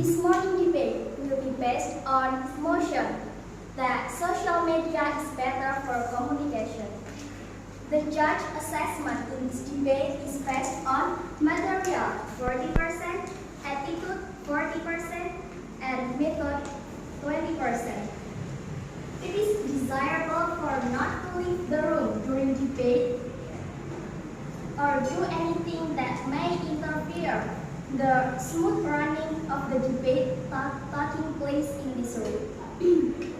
This morning debate will be based on his motion that social media is better for communication. The judge assessment in this debate is based on material 40%, attitude 40%, and method 20%. It is desirable for not to leave the room during debate or do anything that may interfere the smooth running of the debate taking place in this room.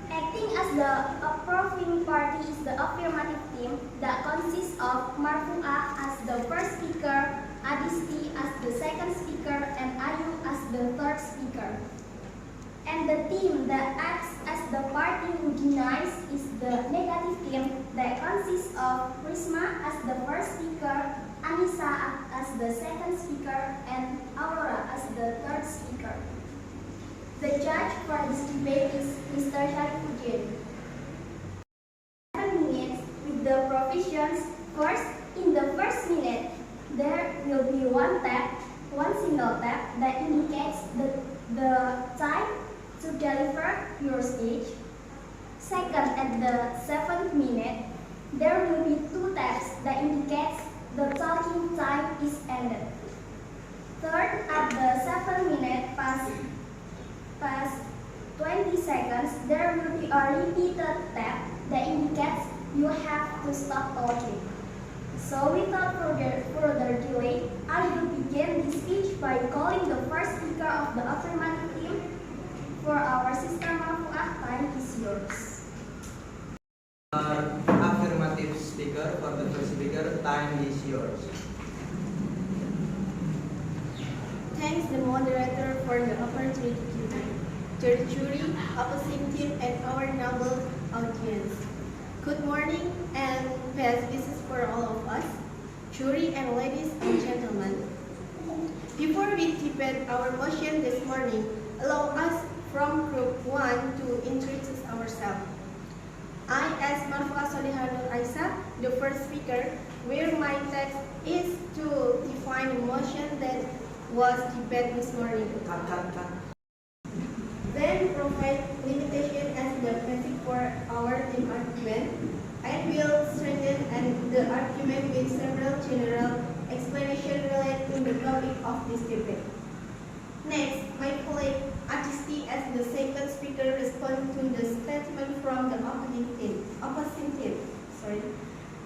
Acting as the approving party is the affirmative team that consists of Marfu'ah as the first speaker, Adisti as the second speaker, and Ayu as the third speaker. And the team that acts as the party who denies is the negative team that consists of Prisma as the first speaker, Anissa as the second speaker, and Aurora as the third speaker. The judge for this debate is Mr. Sharifuddin. 7 minutes with the provisions. First, in the first minute, there will be one single tap that indicates the time to deliver your speech. Second, at the 7th minute, there will be 2 taps that indicates the talking time is ended. Third, at the 7th minute past 20 seconds, there will be a repeated tap that indicates you have to stop talking. So without further delay, I will begin this speech by calling the first speaker of the affirmative team. For our sister Marfu'ah, time is yours. Affirmative speaker, for the first speaker, time is yours. Thanks the moderator for the opportunity to the jury, opposing team, and our noble audience. Good morning and best wishes for all of us, jury and ladies and gentlemen. Before we debate our motion this morning, allow us from Group 1 to introduce ourselves. I, as Marfu'ah Solihanur Aisa, the first speaker, where my text is to define the motion that was debated this morning. Then provide limitation as the basis for our team argument. I will strengthen the argument with several general explanations related to the topic of this debate. Next, my colleague Adisti as the second speaker responds to the statement from the opposing team.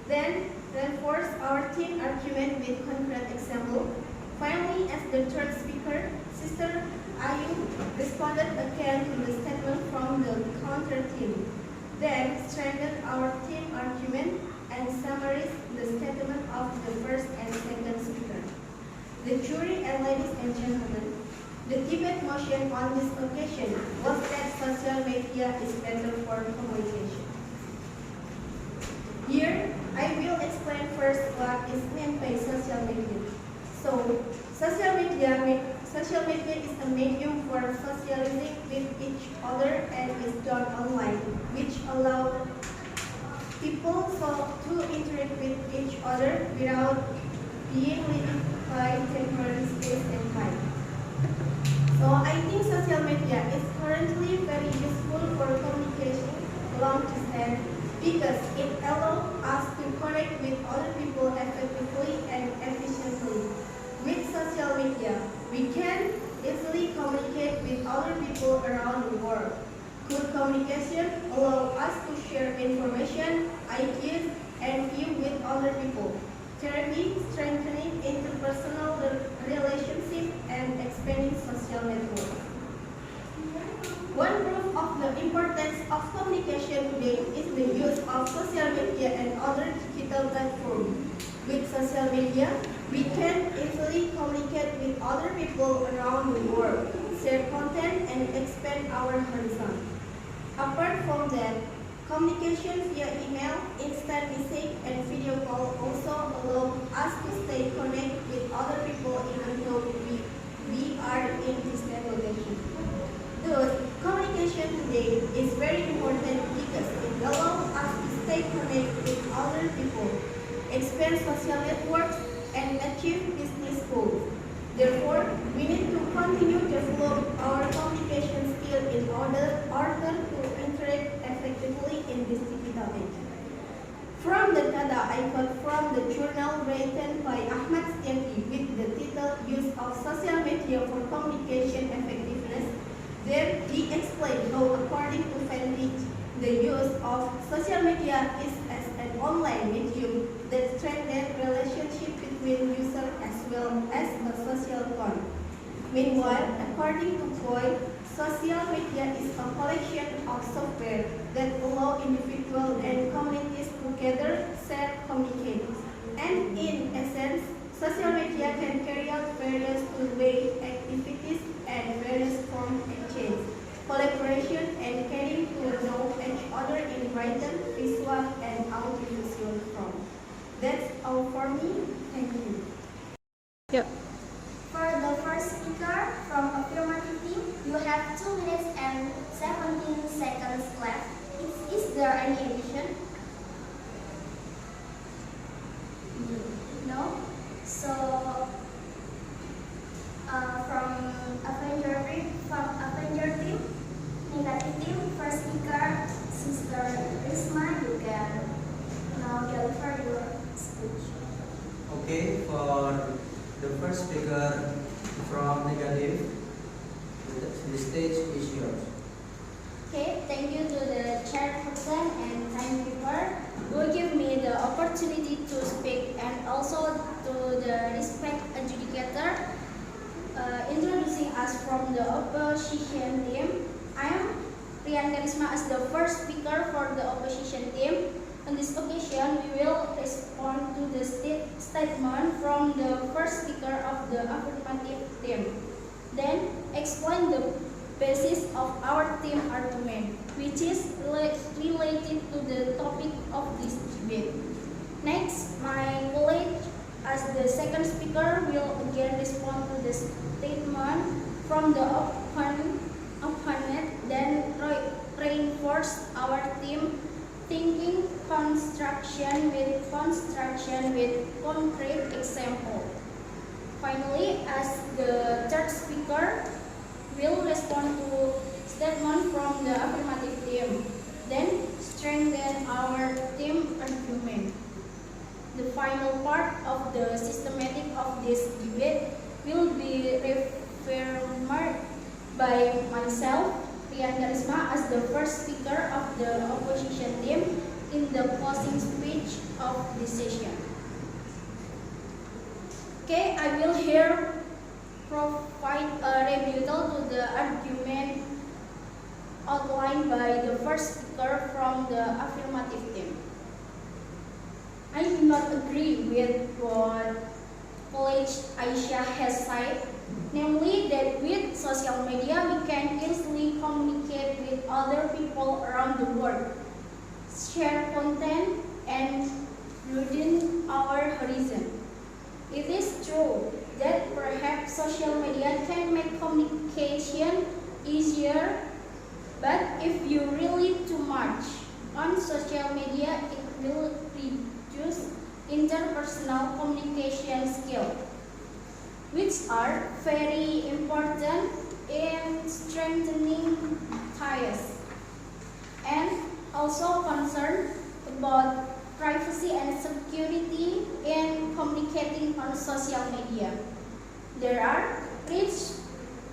Then reinforce our team argument with concrete example. Finally, as the third speaker, Sister Ayu responded again to the statement from the counter team. Then strengthen our team argument and summarize the statement of the first and second speaker. The jury and ladies and gentlemen, the debate motion on this occasion was that social media is better for communication. Here, I will explain first what is meant by social media. So, social media is a medium for socializing with each other and is done online, which allows people to interact with each other without being limited by temporary space and time. So I think social media is currently very useful for communication long distance because it allows us to connect with other people effectively and efficiently. With social media, we can easily communicate with other people around the world. Good communication allows us to share information, ideas, and views with other people. Therapy, strengthening interpersonal relationships, and expanding social networks. One proof of the importance of communication today is the use of social media and other digital platforms. With social media, we can easily communicate with other people around the world, share content, and expand our horizon. Apart from that, communication via email, instant message, and video call also allow us to stay connected with other people even though we are in distant location. Thus, communication today is very important because it allows us to stay connected with other people, expand social networks, and achieve business goals. Therefore, we need to continue to develop our communication skill in order to interact effectively in this digital age. From the data I got from the journal written by Ahmad Stiati with the title Use of Social Media for Communication Effectiveness, there he explained how, according to Fenrich, the use of social media is as an online medium that strengthens relationship between users as well as a social bond. Meanwhile, according to Boyd, social media is a collection of software that allow individuals and communities together share, communicate. And in essence, social media can carry out various two-way activities and various forms of exchange, collaboration, and getting to know each other in written, visual, and audiovisual form. That's all for me. Thank you. Yep. For the first speaker from affirmative team, you have 2 minutes and 17 seconds left. Is there any addition? No? So, from Avenger team, negative team, first speaker, Sister Risma, you can now deliver your speech. Okay, for the first speaker from negative, the stage is yours. Okay, thank you to the chairperson and timekeeper who give me the opportunity to speak, and also to the respect adjudicator introducing us from the opposition team. I am Rian Karisma as the first speaker for the opposition team. On this occasion, we will respond to the statement from the first speaker of the affirmative team. Then explain the basis of our team argument, which is related to the topic of this debate. Next, my colleague as the second speaker will again respond to the statement from the opponent, then reinforce our team thinking construction with concrete example. Finally, as the third speaker will respond to statement from the affirmative team, then strengthen our team argument. The final part of the systematic of this debate will be reaffirmed by myself, Rian Karisma, as the first speaker of the opposition team in the closing speech of this session. Okay, I will here provide a rebuttal to the argument outlined by the first speaker from the affirmative team. I do not agree with what colleague Aisha has said, namely that with social media we can easily communicate with other people around the world, share content, and broaden our horizon. It is true that perhaps social media can make communication easier, but if you rely too much on social media, it will reduce interpersonal communication skills, which are very important in strengthening ties, and also concern about privacy and security in communicating on social media. There are risks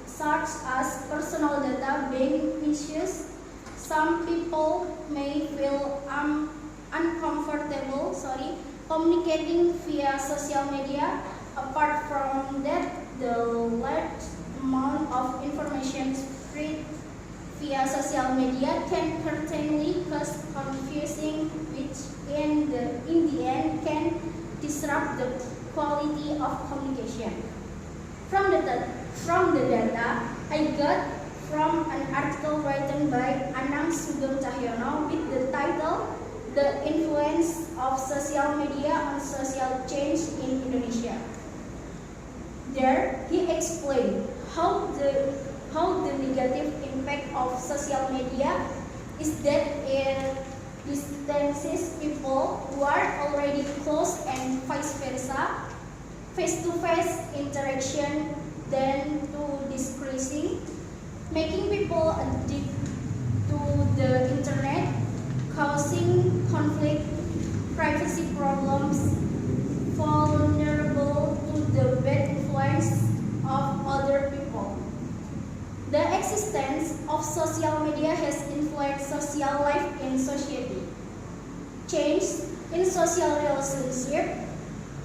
such as personal data being misused. Some people may feel uncomfortable communicating via social media. Apart from that, the large amount of information spread via social media can certainly cause confusion, which in the end can disrupt the quality of communication. From the data I got from an article written by Anang Sugeng Cahyono with the title "The Influence of Social Media on Social Change in Indonesia." There he explained how the negative impact of social media is that it distances people who are already close, and vice versa. Face-to-face interaction tend to conflict, privacy problems, vulnerable to the bad influence of other people. The existence of social media has influenced social life in society. Change in social relationship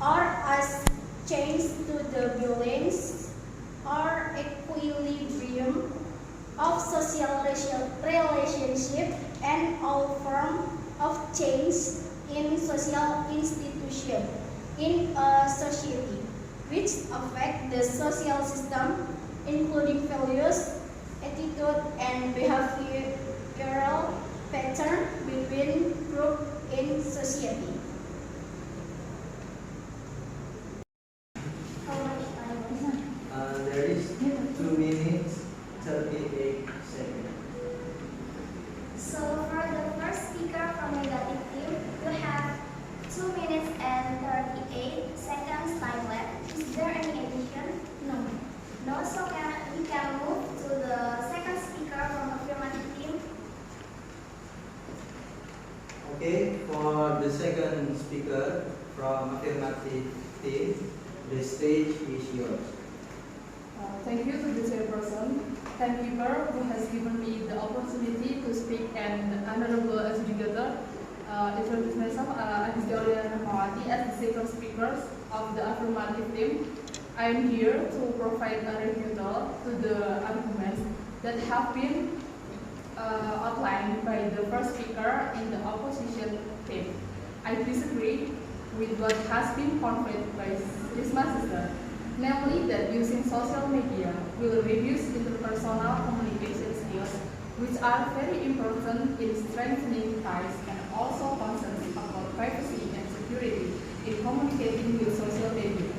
or as change to the balance or equilibrium of social relationship and all form of change in social institution in a society which affect the social system including values, attitude and behavioral pattern between groups in society. How much time? There is 2 minutes 38 seconds. So for the first speaker from negative team, you have 2 minutes and 38 seconds time left. Is there any addition? No. No, so we can move to the second speaker from affirmative team. Okay, for the second speaker from affirmative team, the stage is yours. Thank you to the chairperson, timekeeper, who has given me the opportunity to speak and honorable adjudicator. Introduce myself, I'm Aurelia Rahmawati as the second speaker of the affirmative team. I am here to provide a rebuttal to the arguments that have been outlined by the first speaker in the opposition team. I disagree with what has been conveyed by Risma sister, namely that using social media will reduce interpersonal communication skills, which are very important in strengthening ties and also concerns about privacy and security in communicating with social media.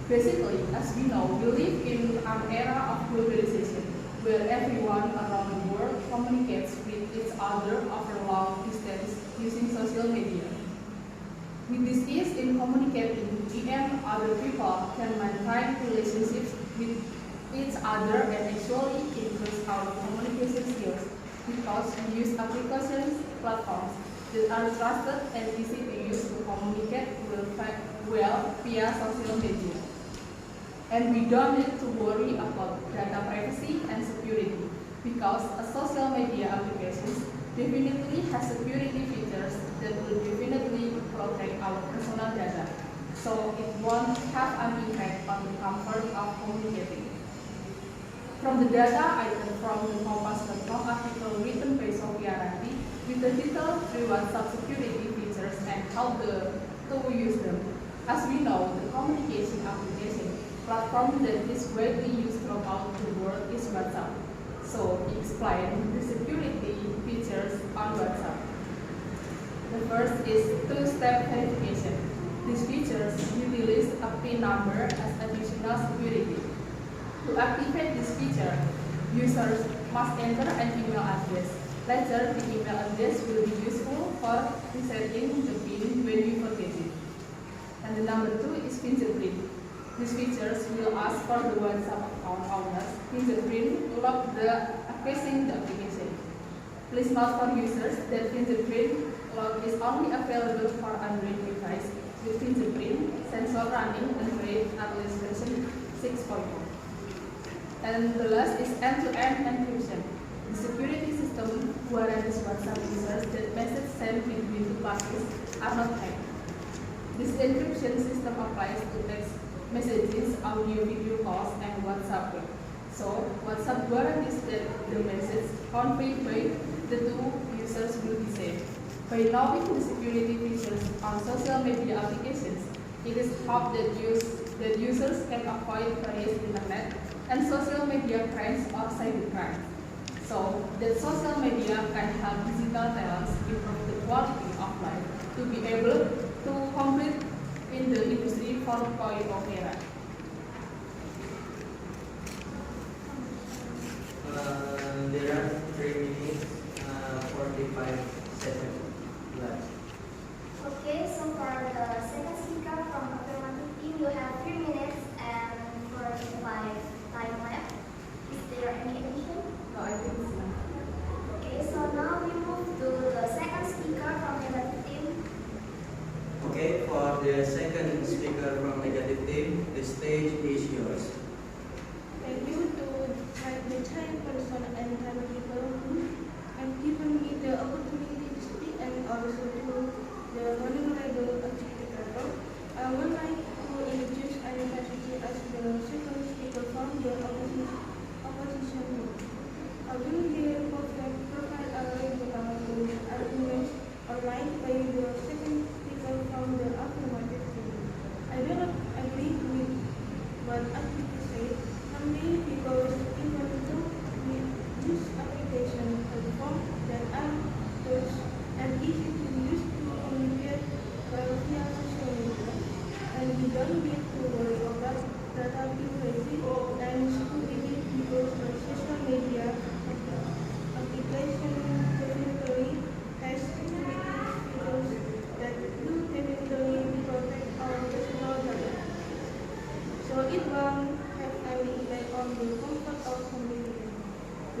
Basically, as we know, we live in an era of globalization where everyone around the world communicates with each other over long distance using social media. With this ease in communicating, we and other people can maintain relationships with each other and actually increase our communication skills because we use applications, platforms that are trusted and easy to use to communicate well via social media. And we don't need to worry about data privacy and security because a social media applications definitely has security features that will definitely protect our personal data, so it won't have an impact on the comfort of communicating. From the data I got from the Kompas.com article written by Sophia Ranti with the title 3 WhatsApp security features and how to use them. As we know, the communication application platform that is widely used throughout the world is WhatsApp. So, explain the security features on WhatsApp. The first is two-step verification. These features utilize a PIN number as additional security. To activate this feature, users must enter an email address. Later, the email address will be useful for resetting the PIN when you forget it. And the number 2 is fingerprint. These features will ask for the WhatsApp account owner's fingerprint to lock the accessing the application. Please note for users that fingerprint lock is only available for Android device with fingerprint sensor running Android iOS version 6.0. And the last is end-to-end encryption. The security system guarantees WhatsApp users that messages sent between two parties are not hacked. This encryption system applies to text messages, audio, video calls, and WhatsApp web. So, WhatsApp guarantees that the message conveyed by the two users will be safe. By knowing the security features on social media applications, it is hoped that users can avoid various internet and social media crimes or cybercrime. So, that social media can help digital talents improve the quality of life to be able to compete in the Industry 4.0 era. There are 3 minutes 45 seconds left. Okay, so for the second speaker from affirmative team, you have 3 minutes and 45 time left. Is there any addition? No, I think it's enough. Okay, so now we move to the second speaker from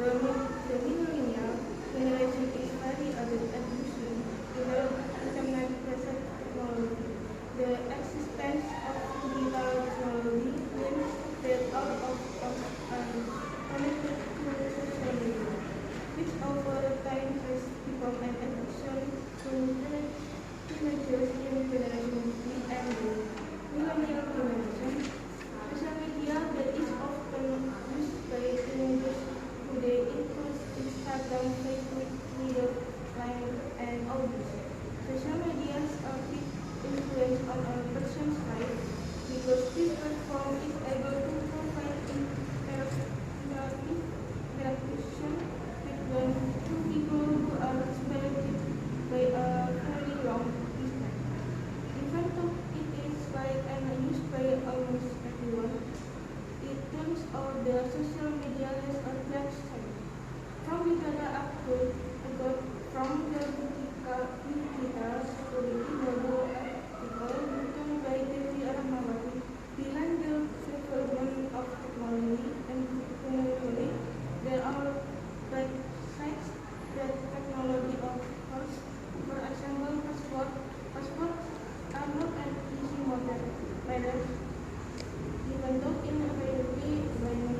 The millennial generation is very adept at using the internet present technology. The existence of digital technology means that all of us are connected to social media, which over time has become an addiction to teenagers in generation Z and the millennial generation. Social media that is often used by teenagers today includes Instagram, Facebook, Twitter, Line, and others. Social media are big influence on a person's life because this platform is able to provide interaction between two people who are separated by a very long distance. Even though it is wide and used by almost everyone, it turns out that social media has a dark side. From Uganda up to from the digital security model article written by Devi Rahmawati, behind the development of technology and technology, there are bright sides that technology offers. For example, passports are not an easy matter, even though in reality many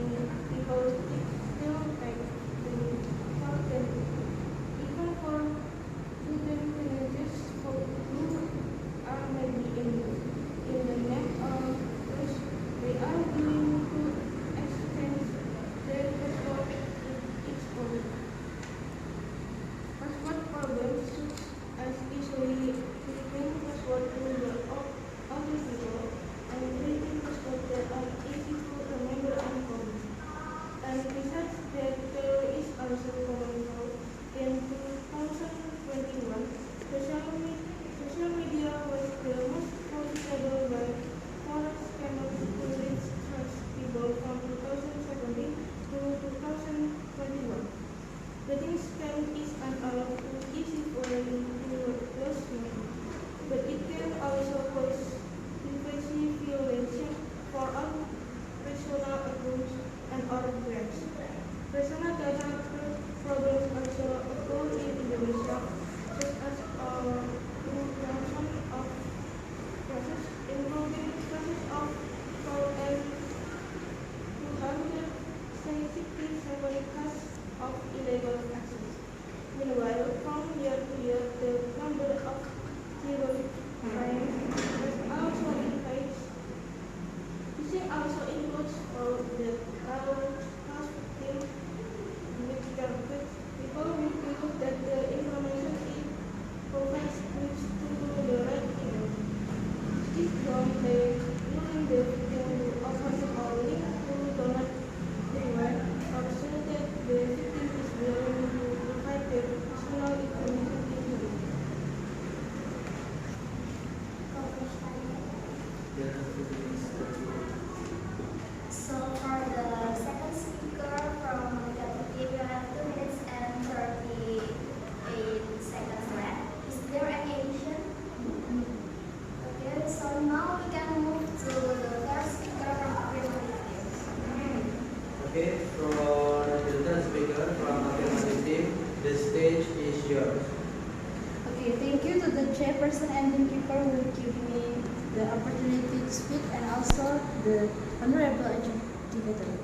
people still take them for granted. Even for student teenagers who are maybe in the net or which they are willing to exchange their passport with each other. Passport problems such as easily giving passport to the other people and creating passports that are easy to remember and forget. And besides that, there is also common law. In 2021, social media was the most profitable by forex scammers who reached people from 2017 to 2021. Betting scam is an easy way to lose money, but it can also cause privacy violation for all personal accounts and or brands. Personal data problems also occur in Indonesia, such as introduction of process involving process of fraud and 267 cases of illegal access. Meanwhile, from year to year, the number of terrorist crimes has also increased. Phishing also includes all the people who believe that the information it provides leads to the right email. This is done by using the victim to open a link to donate the web or so that the victim is willing to provide their personal information in the link. So for the second speaker from Negative, you have 2 minutes and 38 seconds left. Is there any addition? Okay, so now we can move to the third speaker from Affirmative. Okay, for the third speaker from Affirmative, the stage is yours. Okay, thank you to the chairperson and the keeper who give me the opportunity to speak and also the honorable adjudicator.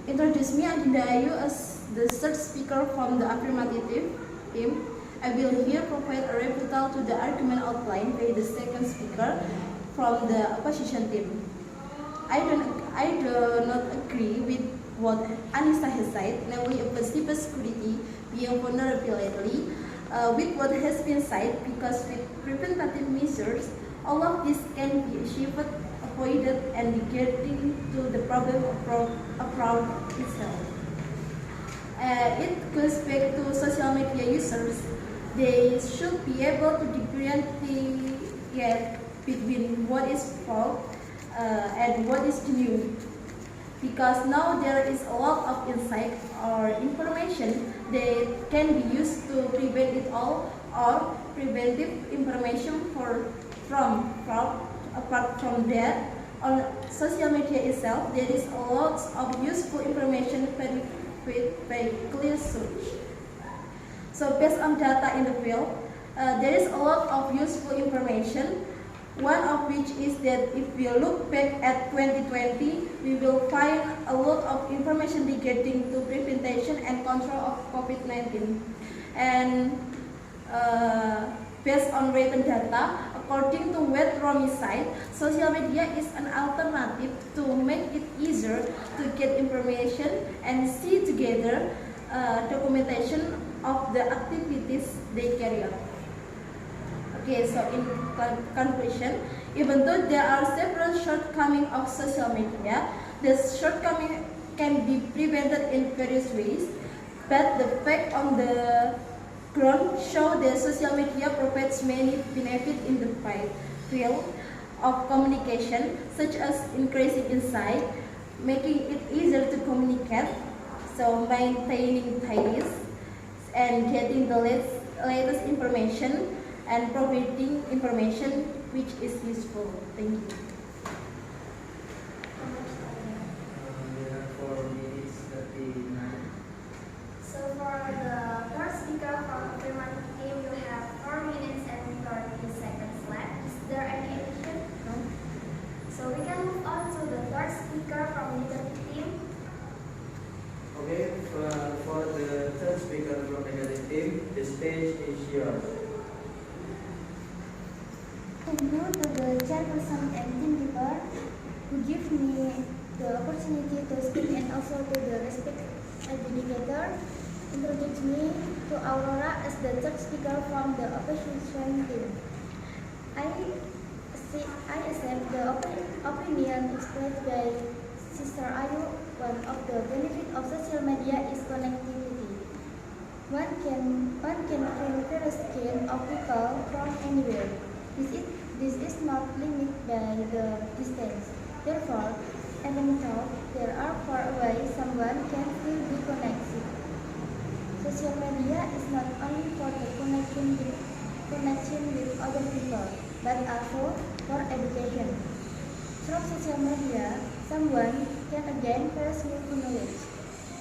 Introduce me Adinda Ayu as the third speaker from the affirmative team. I will here provide a rebuttal to the argument outlined by the second speaker from the opposition team. I do not agree with what Anissa has said, namely about cybersecurity being vulnerability, with what has been said, because with preventative measures, all of this can be achieved, avoided, and getting to the problem of itself. It goes back to social media users. They should be able to differentiate between what is false and what is new. Because now there is a lot of insight or information that can be used to prevent it all, or preventive information from fraud. Apart from that, on social media itself, there is a lot of useful information feed by clear search. So based on data in the field, there is a lot of useful information. One of which is that if we look back at 2020, we will find a lot of information regarding to prevention and control of COVID-19. And based on written data, according to Wet Romicide, social media is an alternative to make it easier to get information and see together documentation of the activities they carry out. Okay, so in conclusion, even though there are several shortcomings of social media, the shortcoming can be prevented in various ways, but the fact on the ground show that social media provides many benefits in the field of communication, such as increasing insight, making it easier to communicate, so maintaining ties, and getting the latest information, and providing information which is useful. Thank you. We have 4 minutes 39. So for the third speaker from affirmative team, you have 4 minutes and 30 seconds left. Is there any addition? No. So we can move on to the third speaker from negative team. Okay, for the third speaker from negative team, the stage is yours. Thank you to the chairperson and team member who give me the opportunity to speak, and also to the respected educator introduce me to Aurora as the third speaker from the opposition team. I accept the opinion expressed by Sister Ayu. One of the benefits of social media is connectivity. One can feel very skin of people from anywhere. This is not limited by the distance. Therefore, even though there are far away, someone can still be connected. Social media is not only for the connection with other people, but also for education. Through social media, someone can again first new knowledge.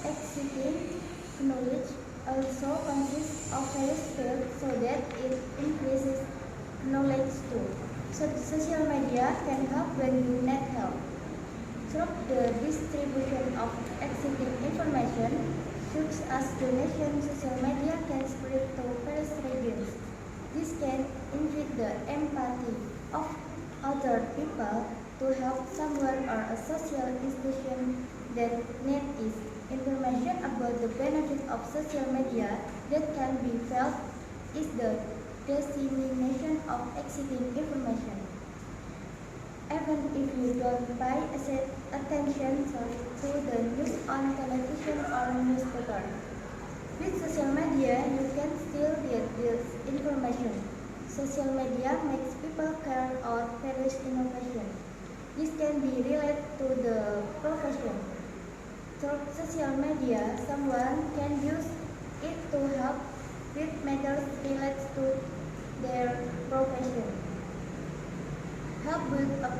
Existing knowledge also consists of various fields, so that it increases knowledge too. So social media can help when you need help. Through the distribution of existing information, such as donation, social media can spread to various regions. This can invite the empathy of other people to help someone or a social institution that needs information about the benefit of social media that can be felt is the dissemination of existing information. Even if you don't pay attention to the news on television or newspaper, with social media you can still get this information. Social media makes people care about various innovation. This can be related to the profession. Through social media, someone can use it to help with matters related to their profession. Help with a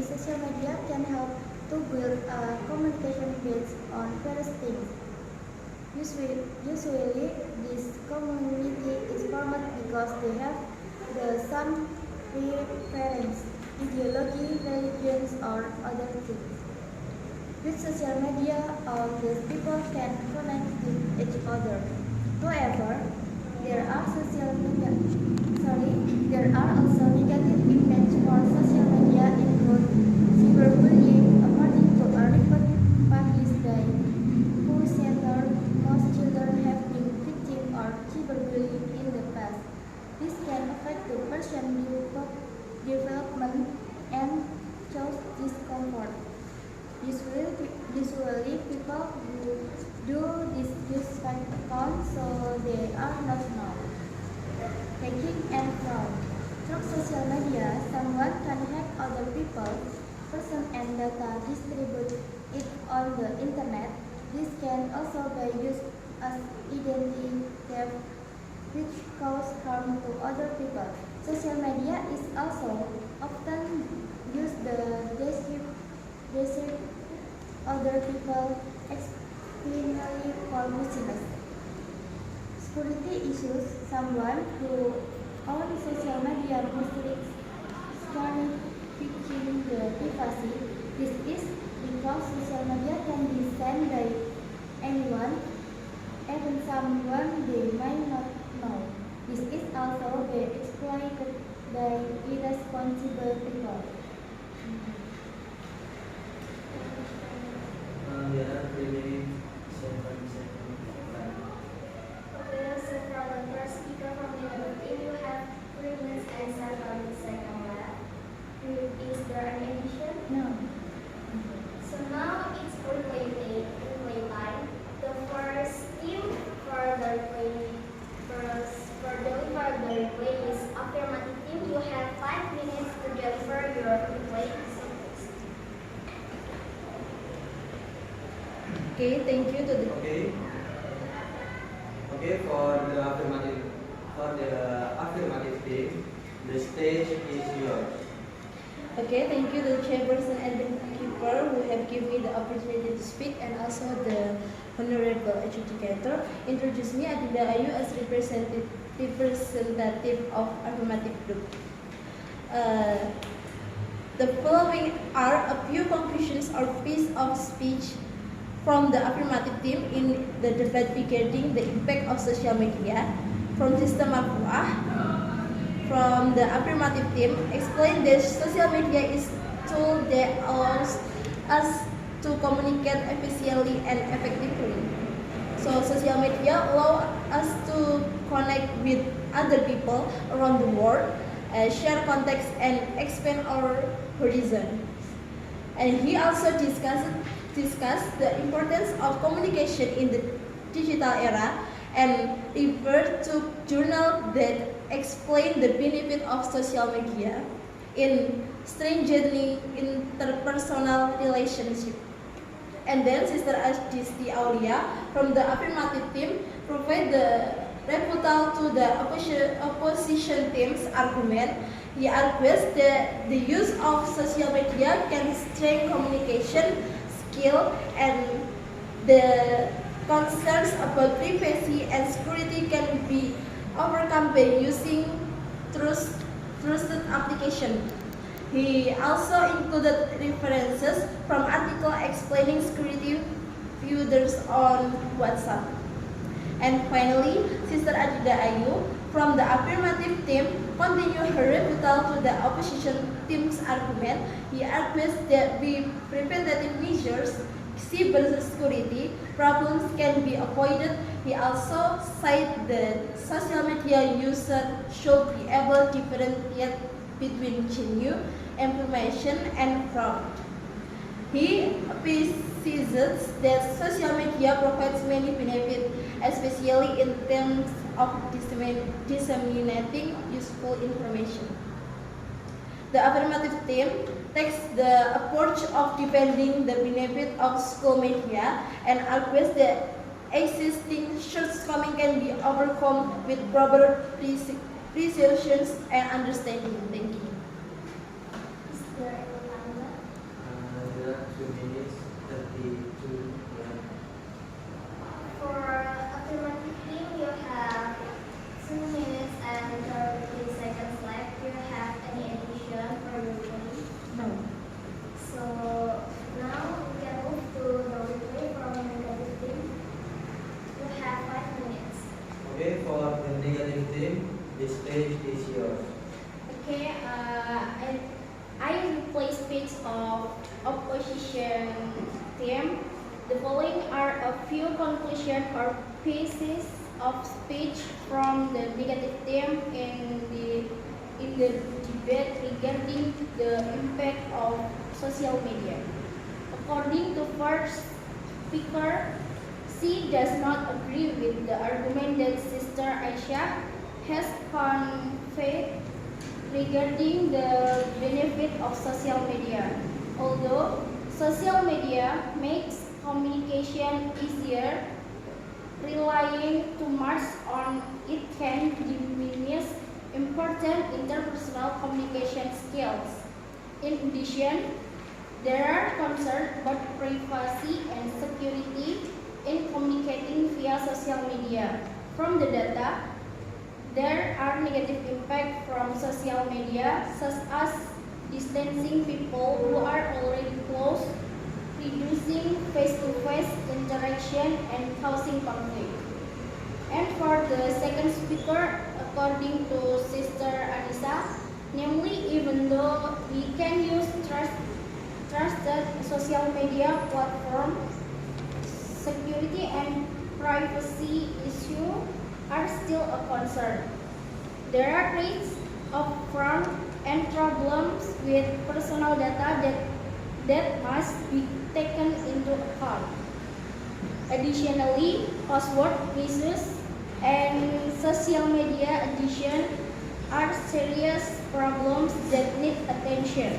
social media can help to build a communication based on various things. Usually, this community is formed because they have some preference, ideology, religions, or other things. With social media, all these people can connect with each other. However, there are also negative impacts for social media, include cyberbullying. According to a report published by WHO Center, most children have been victims of cyberbullying in the past. This can affect the person's development and cause discomfort. Usually, people who do this use fake accounts, so they are not known. Hacking and fraud. Through social media, someone can hack other people's person and data, distribute it on the internet. This can also be used as identity theft, which cause harm to other people. Social media is also often used the other people, especially for Muslims. Security issues, someone who owns social media restricts can breaching the privacy. This is because social media can be sent by anyone, even someone they might not know. This is also be exploited by irresponsible people. There are 3 minutes, 7 seconds. Okay, so for the first speaker from the other team, you have 3 minutes and 7 seconds left. Is there any addition? No. So now it's replay time. The first team for the deliver the replay is affirmative team. You have 5 minutes to deliver your replay. Okay, thank you to the Okay, for the affirmative team, the stage is yours. Okay, thank you to the chairperson and the keeper who have given me the opportunity to speak, and also the honorable adjudicator. Introduce me, Adinda Ayu, as representative of affirmative group. The following are a few conclusions or piece of speech from the affirmative team in the debate regarding the impact of social media. From Sister Marfuah, from the affirmative team, explain that social media is a tool that allows us to communicate efficiently and effectively. So social media allow us to connect with other people around the world, share contacts, and expand our horizon. And he also discussed the importance of communication in the digital era and referred to journals that explain the benefit of social media in strengthening interpersonal relationship. And then Sister Adisti Aulia from the affirmative team provide the rebuttal to the opposition team's argument. He argues that the use of social media can strengthen communication skill, and the concerns about privacy and security can be overcome by using trusted application. He also included references from articles explaining security features on WhatsApp. And finally, Sister Adida Ayu from the affirmative team continued her rebuttal to the opposition team's argument. He argues that with preventative measures, cybersecurity problems can be avoided. He also cited that social media users should be able to differentiate between genuine information and fraud. He emphasizes that social media provides many benefits, especially in terms of disseminating useful information. The affirmative team takes the approach of defending the benefit of school media and argues that existing shortcomings can be overcome with proper precision and understanding. Thank you. Is there any time left? There are 2 minutes, 32. For affirmative team, you have 2 minutes and 30 seconds left. Do you have any addition for your replay? No. So now we can move to the replay from negative team. You have 5 minutes. Okay, for the negative team, the stage is yours. Okay, I replay speech of opposition team. The following are a few conclusions or pieces of speech from the negative team in the debate regarding the impact of social media. According to first speaker, she does not agree with the argument that Sister Aisyah has conveyed regarding the benefit of social media. Although social media makes communication easier, relying too much on it can diminish important interpersonal communication skills. In addition, There are concerns about privacy and security in communicating via social media. From the data, there are negative impacts from social media, such as distancing people who are already close, reducing face-to-face interaction, and causing conflict. And for the second speaker, according to Sister Anissa, namely, even though we can use trusted social media platform, security and privacy issues are still a concern. There are risks of fraud and problems with personal data that must be taken into account. Additionally, password misuse and social media addiction are serious problems that need attention.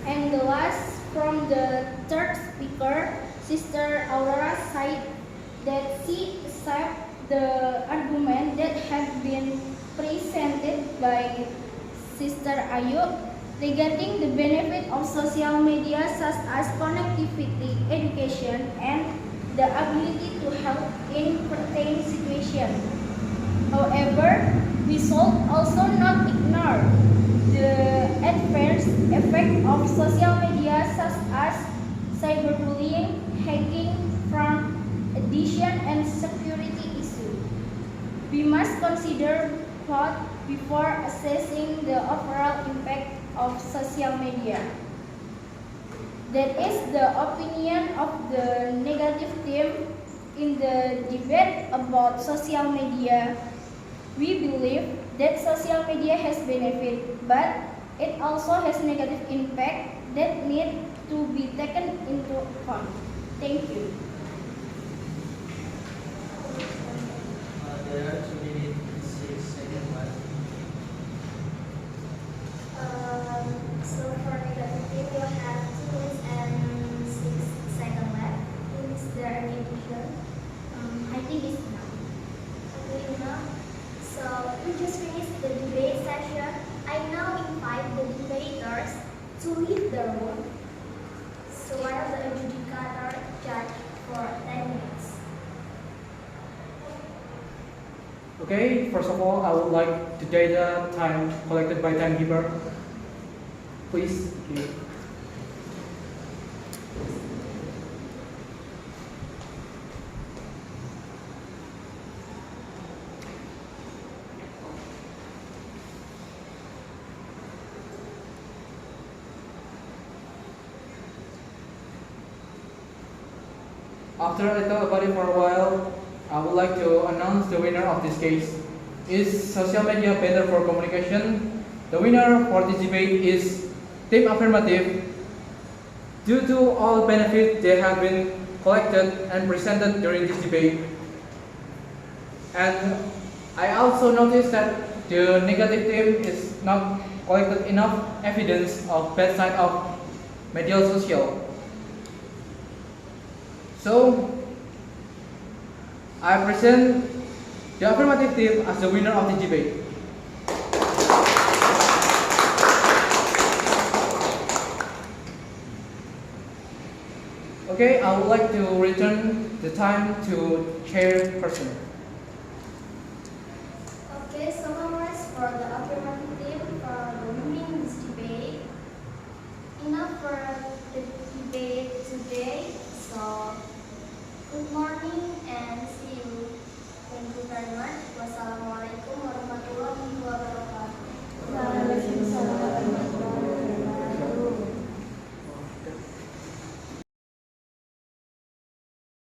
And the last, from the third speaker, Sister Aurora said that she accepts the argument that have been presented by Sister Ayu regarding the benefit of social media, such as connectivity, education, and the ability to help in certain situations. However, we should also not ignore the adverse effect of social media, such as cyberbullying, hacking, fraud, addiction, and security issues. We must consider both before assessing the overall impact of social media. That is the opinion of the negative team in the debate about social media. We believe that social media has benefit, but it also has negative impact that need to be taken into account. Thank you. There are 2 minutes and 6 seconds left. So for negative team, we'll have 2 minutes and 6 seconds left. Is there any addition? I think it's enough. Okay, enough. So we just finished the debate session. I now invite the debaters to leave the room. So while the adjudicator judge for 10 minutes. Okay, first of all, I would like the data time collected by timekeeper. Please. Thank you. After I thought about it for a while, I would like to announce the winner of this case. Is social media better for communication? The winner for this debate is Team Affirmative. Due to all benefits they have been collected and presented during this debate. And I also noticed that the negative team is not collected enough evidence of bad side of media social. So, I present the affirmative team as the winner of the debate. Okay, I would like to return the time to chairperson. Okay, so numbers for the affirmative